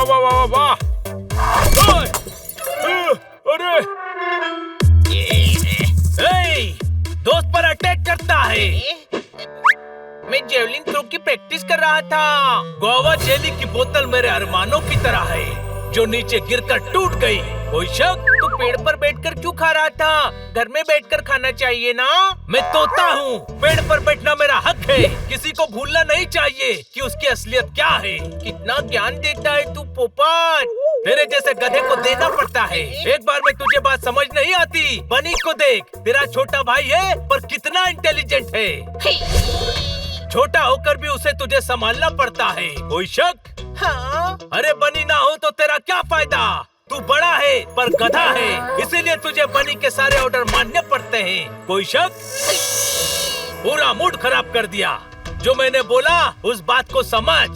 वाह वाह वाह वाह। अरे दोस्त पर अटैक करता है। मैं जेवलिन थ्रो की प्रैक्टिस कर रहा था। गुआवा जेली की बोतल मेरे अरमानों की तरह है जो नीचे गिरकर टूट गई। कोई शक? तू पेड़ पर बैठकर क्यों खा रहा था? घर में बैठकर खाना चाहिए ना। मैं तोता हूँ, पेड़ पर बैठना मेरा हक है। किसी को भूलना नहीं चाहिए कि उसकी असलियत क्या है। कितना ज्ञान देता है तू पोपट। तेरे जैसे गधे को देना पड़ता है। एक बार में तुझे बात समझ नहीं आती। बनी को देख, तेरा छोटा भाई है पर कितना इंटेलिजेंट है। छोटा होकर भी उसे तुझे संभालना पड़ता है। कोई शक? हाँ। अरे बनी ना हो तो तेरा क्या फायदा? तू बड़ा है पर गधा है, इसीलिए तुझे बनी के सारे ऑर्डर मानने पड़ते हैं। कोई शक? पूरा मूड खराब कर दिया। जो मैंने बोला उस बात को समझ।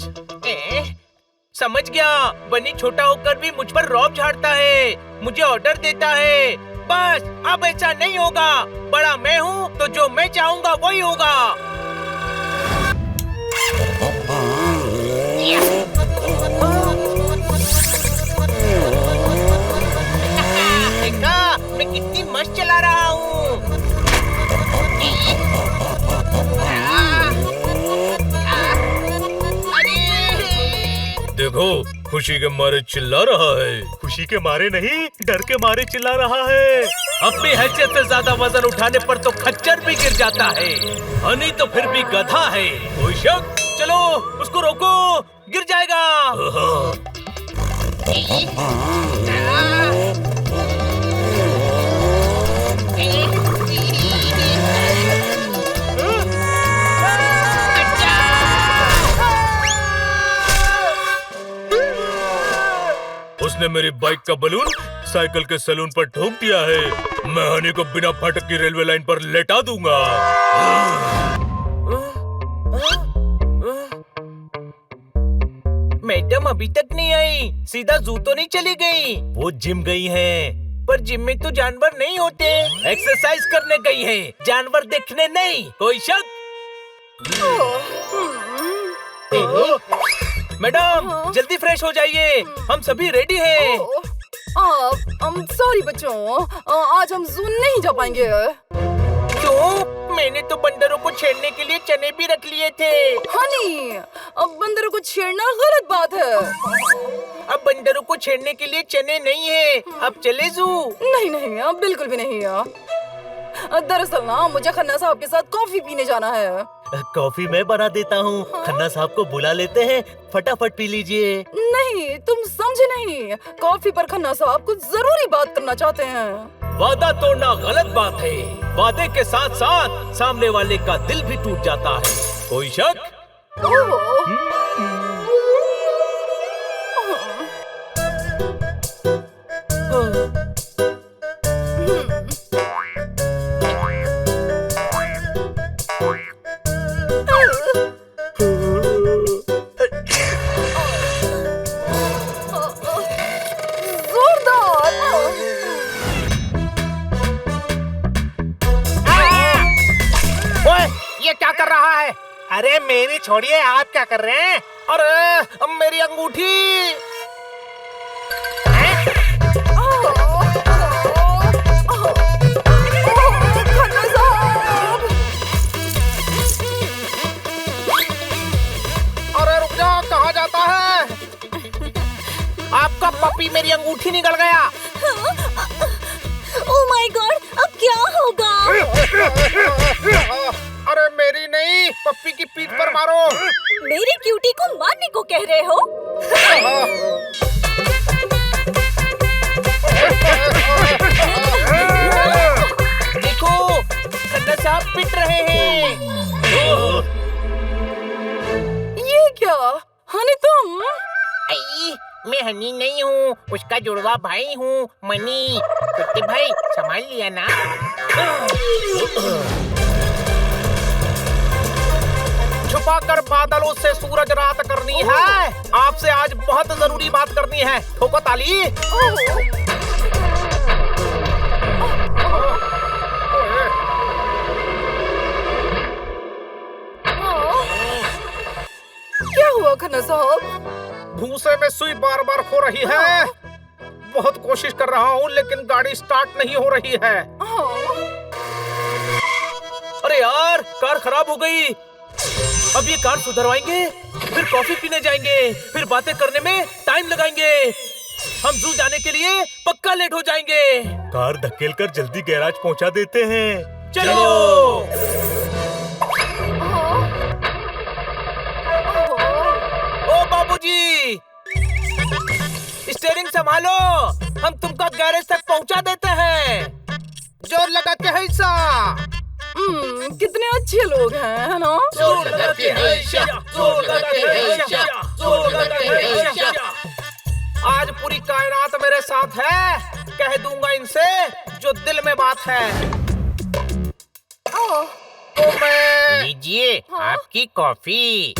समझ गया। बनी छोटा होकर भी मुझ पर रौब झाड़ता है, मुझे ऑर्डर देता है। बस अब ऐसा नहीं होगा। बड़ा मैं हूँ तो जो मैं चाहूँगा वही होगा। देखा मैं कितनी मस्त चला रहा हूँ। देखो खुशी के मारे चिल्ला रहा है। खुशी के मारे नहीं, डर के मारे चिल्ला रहा है। अपनी हैसियत से ज्यादा वजन उठाने पर तो खच्चर भी गिर जाता है। हनी तो फिर भी गधा है। कोई शक? चलो उसको रोको, गिर जाएगा। उसने मेरी बाइक का बलून साइकिल के सैलून पर ठोक दिया है। मैं हनी को बिना फाटक की रेलवे लाइन पर लेटा दूंगा। मैडम अभी तक नहीं आई। सीधा जू तो नहीं चली गई? वो जिम गई है। पर जिम में तो जानवर नहीं होते। एक्सरसाइज करने गई है, जानवर देखने नहीं। कोई शक? मैडम जल्दी फ्रेश हो जाइए, हम सभी रेडी हैं। सॉरी बच्चों, आज हम जू नहीं जा पाएंगे। क्यों? मैंने तो बंदरों को छेड़ने के लिए चने भी रख लिए थे। हनी, अब बंदरों को छेड़ना गलत बात है। अब बंदरों को छेड़ने के लिए चने नहीं है। अब चले जू? नहीं नहीं, अब बिल्कुल भी नहीं है। दरअसल ना मुझे खन्ना साहब के साथ कॉफी पीने जाना है। कॉफी मैं बना देता हूँ। खन्ना साहब को बुला लेते हैं, फटाफट पी लीजिए। नहीं, तुम समझे नहीं। कॉफी पर खन्ना साहब कुछ जरूरी बात करना चाहते हैं। वादा तोड़ना गलत बात है। वादे के साथ साथ सामने वाले का दिल भी टूट जाता है। कोई शक? क्या कर रहा है? अरे मेरी छोड़िए, आप क्या कर रहे हैं? अरे मेरी अंगूठी। अरे रुक जाओ, कहाँ जाता है? आपका पपी मेरी अंगूठी निकल गया। ओह माय गॉड, अब क्या होगा? अरे मेरी नहीं, पप्पी की पीठ पर मारो। मेरी क्यूटी को मारने को कह रहे हो? देखो खन्ना साहब पिट रहे हैं। ये क्या? हनी तुम? मैं हनी नहीं हूँ, उसका जुड़वा भाई हूँ, मनी। कुत्ते भाई संभाल लिया ना। छुपाकर बादलों से सूरज रात करनी है। आपसे आज बहुत जरूरी बात करनी है। ठोको ताली। क्या हुआ? हुआ खन्ना साहब? भूसे में सुई बार बार हो रही है। बहुत कोशिश कर रहा हूँ लेकिन गाड़ी स्टार्ट नहीं हो रही है। अरे यार, कार खराब हो गई। अब ये कार सुधरवाएंगे, फिर कॉफी पीने जाएंगे, फिर बातें करने में टाइम लगाएंगे। हम जू जाने के लिए पक्का लेट हो जाएंगे। कार धकेलकर जल्दी गैराज पहुंचा देते हैं। चलो। ओ बाबूजी, स्टीयरिंग संभालो, हम तुमको गैरेज तक पहुंचा देते हैं। जोर लगा के है सा। कितने अच्छे लोग हैं, है ना? जोर लगा के है सा, जोर लगा के है सा, जोर लगा के है सा। आज पूरी कायनात मेरे साथ है। कह दूंगा इनसे जो दिल में बात है। तो मैं लीजिए आपकी कॉफी।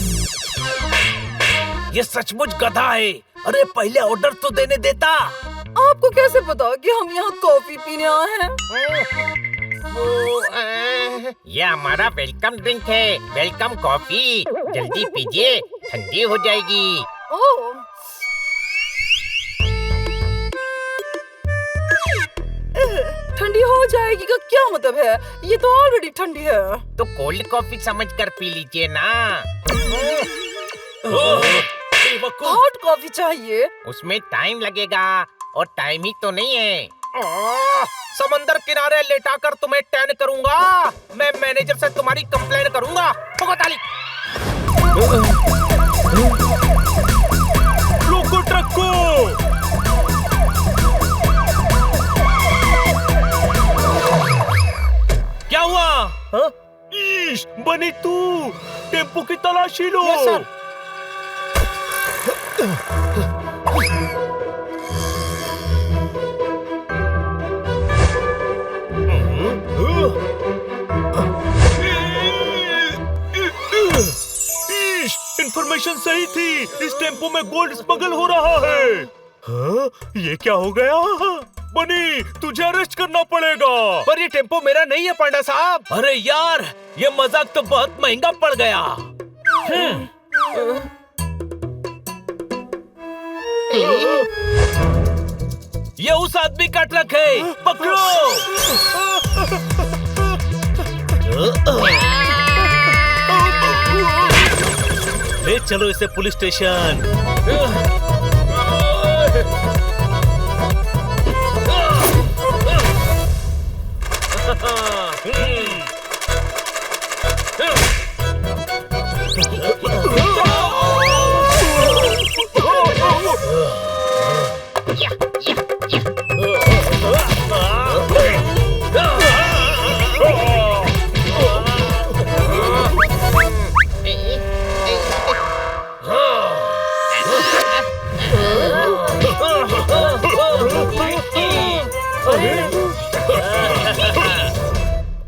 ये सचमुच गधा है। अरे पहले ऑर्डर तो देने देता। आपको कैसे पता कि हम यहाँ कॉफी पीने आए हैं? ये हमारा वेलकम ड्रिंक है, वेलकम कॉफी। जल्दी पीजिए, ठंडी हो जाएगी। ओह, ठंडी हो जाएगी का क्या मतलब है? ये तो ऑलरेडी ठंडी है। तो कोल्ड कॉफी समझकर पी लीजिए ना। हॉट कॉफी चाहिए। उसमें टाइम लगेगा और टाइम ही तो नहीं है। समंदर किनारे लेटाकर तुम्हें टैन करूंगा। मैं मैनेजर से तुम्हारी कंप्लेन करूंगा। ठोको ताली। रोको ट्रक को। क्या हुआ? ईश, बनी तू टेम्पो की तलाशी लो। Yes sir. इन्फॉर्मेशन सही थी। इस टेम्पो में गोल्ड स्मगल हो रहा है। हाँ? ये क्या हो गया? बनी, तुझे अरेस्ट करना पड़ेगा। पर ये टेम्पो मेरा नहीं है पांडा साहब। अरे यार, ये मजाक तो बहुत महंगा पड़ गया। ये उस आदमी का ट्रक है, पकड़ो। ले चलो इसे पुलिस स्टेशन।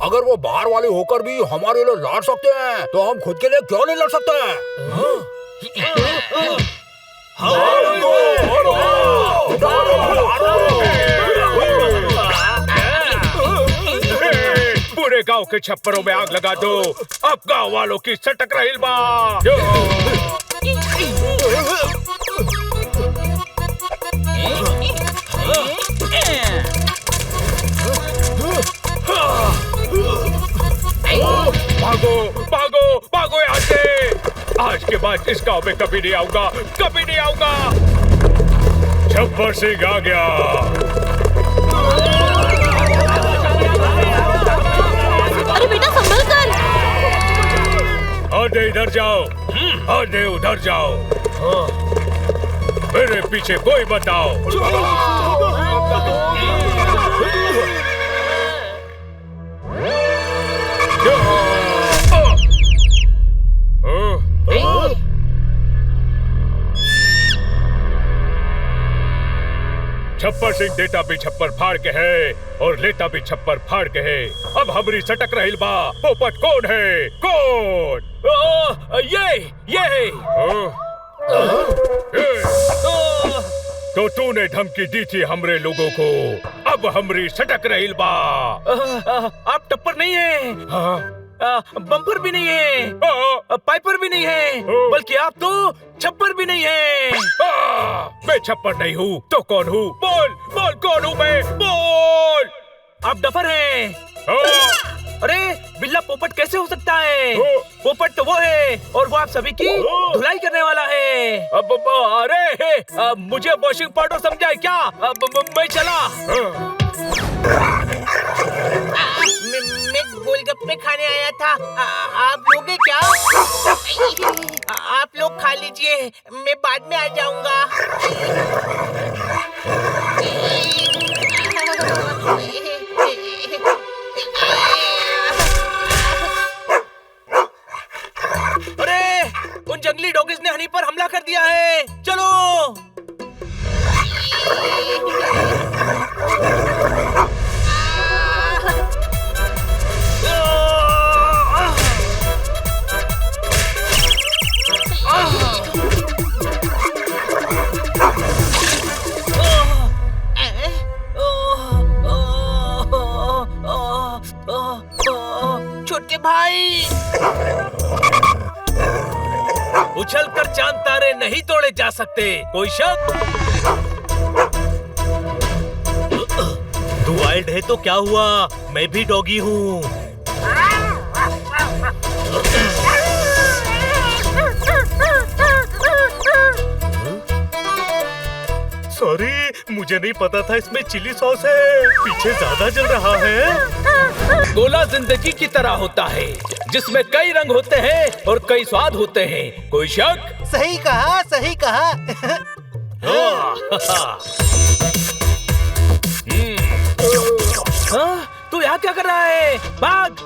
अगर वो बाहर वाले होकर भी हमारे लिए लड़ सकते हैं, तो हम खुद के लिए क्यों नहीं लड़ सकते? पूरे गांव के छप्परों में आग लगा दो। अब गांव वालों की सटक रही बा। भागो भागो भागो यहाँ से। आज के बाद इस गांव में कभी नहीं आऊंगा, कभी नहीं आऊंगा। छप्पर सिंह आ गया। अरे बेटा संभल कर। आधे इधर जाओ, आधे उधर जाओ। मेरे पीछे कोई बताओ। छप्पर सिंह देता भी छप्पर फाड़ के है और लेता भी छप्पर फाड़ के है। अब हमरी सटक रही बा। पोपट कौन है? कौन? ये तो तूने धमकी दी थी हमरे लोगों को। अब हमरी सटक रही बा। आप टप्पर नहीं है। हाँ? बम्पर भी नहीं है, पाइपर भी नहीं है, बल्कि आप तो छप्पर भी नहीं है। मैं छप्पर नहीं हूँ तो कौन हूँ? बोल बोल, कौन हूँ मैं? बोल। आप डफर हैं। अरे बिल्ला पोपट कैसे हो सकता है? पोपट तो वो है और वो आप सभी की धुलाई करने वाला है। अरे मुझे वॉशिंग पाउडर समझा है क्या? मैं चला। मैं गोलगप्पे खाने आया था। आप लोगे क्या? आप लोग खा लीजिए, मैं बाद में आ जाऊंगा। अरे उन जंगली डॉगीज ने हनी पर हमला कर दिया है। चलो। छोटे भाई, उछलकर चांद तारे नहीं तोड़े जा सकते। कोई शक? तू वाइल्ड है तो क्या हुआ? मैं भी डॉगी हूँ। सॉरी, मुझे नहीं पता था इसमें चिली सॉस है। पीछे ज्यादा जल रहा है। गोला जिंदगी की तरह होता है, जिसमें कई रंग होते हैं और कई स्वाद होते हैं। कोई शक? सही कहा, सही कहा। तू यहाँ क्या कर रहा है? भाग!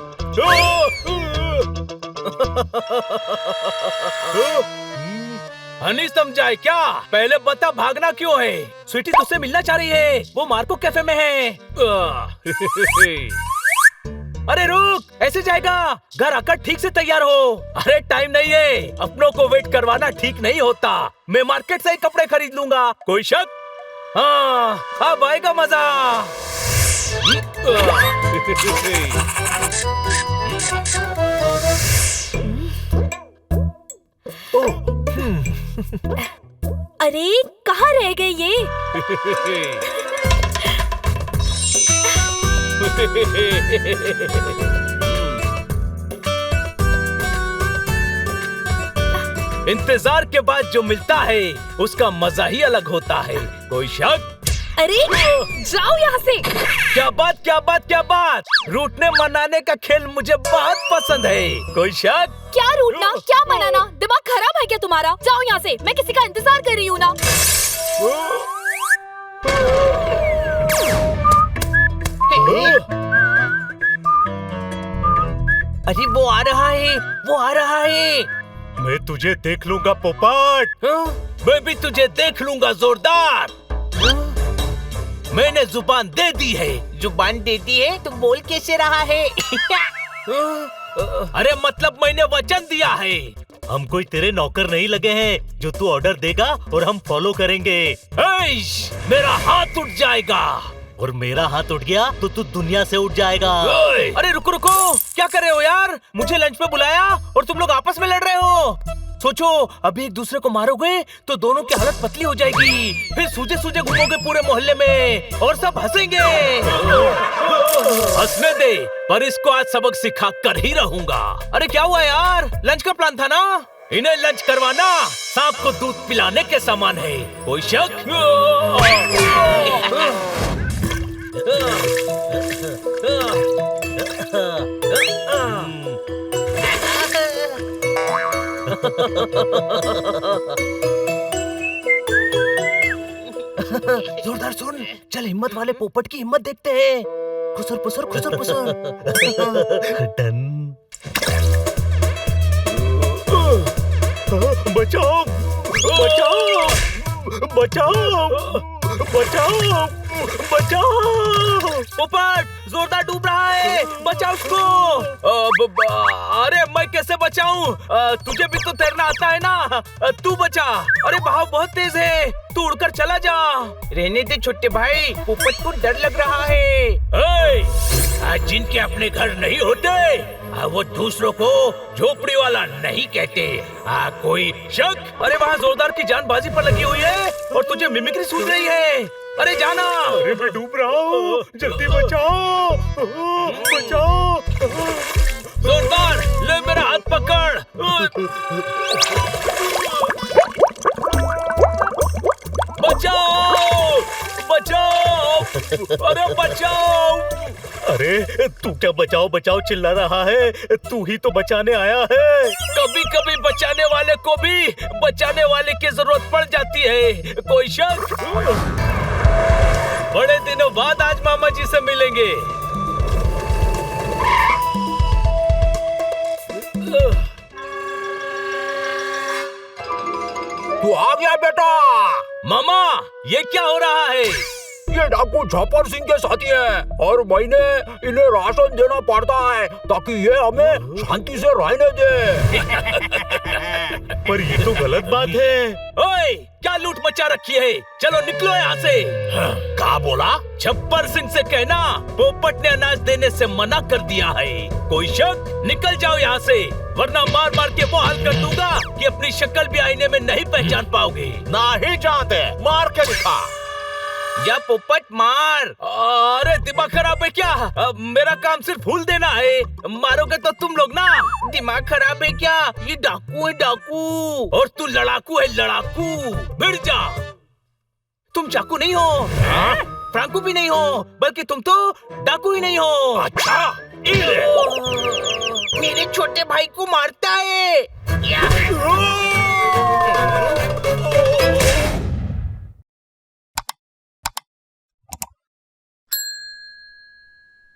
हनी समझा है क्या? पहले बता, भागना क्यों है? स्वीटी तुझसे मिलना चाह रही है। वो मार्को कैफे में है। अरे रुक, ऐसे जाएगा? घर आकर ठीक से तैयार हो। अरे टाइम नहीं है, अपनों को वेट करवाना ठीक नहीं होता। मैं मार्केट से ही कपड़े खरीद लूंगा। कोई शक? हाँ, अब आएगा मजा। अरे कहाँ रह गए ये? इंतजार के बाद जो मिलता है उसका मजा ही अलग होता है। कोई शक? अरे जाओ यहाँ से। क्या बात, क्या बात, क्या बात? रूठने मनाने का खेल मुझे बहुत पसंद है। कोई शक? क्या रूठना, क्या मनाना? दिमाग खराब है क्या तुम्हारा? जाओ यहाँ से, मैं किसी का इंतजार कर रही हूँ ना। अरे वो आ रहा है, वो आ रहा है। मैं तुझे देख लूंगा पोपट। मैं भी तुझे देख लूंगा जोरदार। मैंने जुबान दे दी है। जुबान देती है तो बोल कैसे रहा है? अरे मतलब मैंने वचन दिया है। हम कोई तेरे नौकर नहीं लगे हैं जो तू ऑर्डर देगा और हम फॉलो करेंगे। मेरा हाथ उठ जाएगा। और मेरा हाथ उठ गया तो तू दुनिया से उठ जाएगा। अरे रुको रुको, क्या कर रहे हो यार? मुझे लंच पे बुलाया और तुम लोग आपस में लड़ रहे हो। सोचो, अभी एक दूसरे को मारोगे तो दोनों की हालत पतली हो जाएगी। फिर सूजे सूजे घूमोगे पूरे मोहल्ले में और सब हंसेंगे। हंसने दे, पर इसको आज सबक सिखा कर ही रहूंगा। अरे क्या हुआ यार? लंच का प्लान था ना? इन्हें लंच करवाना सांप को दूध पिलाने के समान है। कोई शक? जोरदार सुन, चल हिम्मत वाले पोपट की हिम्मत देखते हैं। खुसर पुसर खुसर पुसर। डन। बचाओ बचाओ बचाओ बचाओ बचाओ। पोपट जोरदार डूब रहा है, बचाओ उसको। अरे मैं कैसे बचाऊं? तुझे भी तो तैरना आता है ना, तू बचा। अरे बहाव बहुत तेज है, तू उड़कर चला जा। रहने दे छोटे भाई, पोपट को डर लग रहा है। जिनके अपने घर नहीं होते वो दूसरों को झोपड़ी वाला नहीं कहते। कोई शक? अरे वहाँ जोरदार की जानबाजी पर लगी हुई है और तुझे मिमिक्री सूझ रही है। अरे जाना। अरे मैं डूब रहा हूँ, जल्दी बचाओ, बचाओ। जोरदार, ले मेरा हाथ पकड़। बचाओ, बचाओ, अरे बचाओ। अरे तू क्या बचाओ बचाओ चिल्ला रहा है? तू ही तो बचाने आया है। कभी कभी बचाने वाले को भी बचाने वाले की जरूरत पड़ जाती है। कोई शक? बड़े दिनों बाद आज मामा जी से मिलेंगे। तू आ गया बेटा। मामा, ये क्या हो रहा है? ये डाकू छपर सिंह के साथी हैं और महीने इन्हें राशन देना पड़ता है ताकि ये हमें शांति से रहने दे। पर ये तो गलत बात है। ओए, क्या लूट मचा रखी है? चलो निकलो यहाँ से। क्या बोला? छप्पर सिंह से कहना पोपट ने अनाज देने से मना कर दिया है। कोई शक? निकल जाओ यहाँ से, वरना मार मार के वो हाल कर दूंगा कि अपनी शक्ल भी आईने में नहीं पहचान पाओगे। नहीं जानते, मार के दिखा। या पोपट मार। अरे दिमाग खराब है क्या? मेरा काम सिर्फ फूल देना है, मारोगे तो तुम लोग ना। दिमाग खराब है क्या? ये डाकू है डाकू, और तू लड़ाकू है लड़ाकू। भिड़ जा। तुम चाकू नहीं हो, फ्रांकू भी नहीं हो, बल्कि तुम तो डाकू ही नहीं हो। अच्छा, मेरे छोटे भाई को मारता है।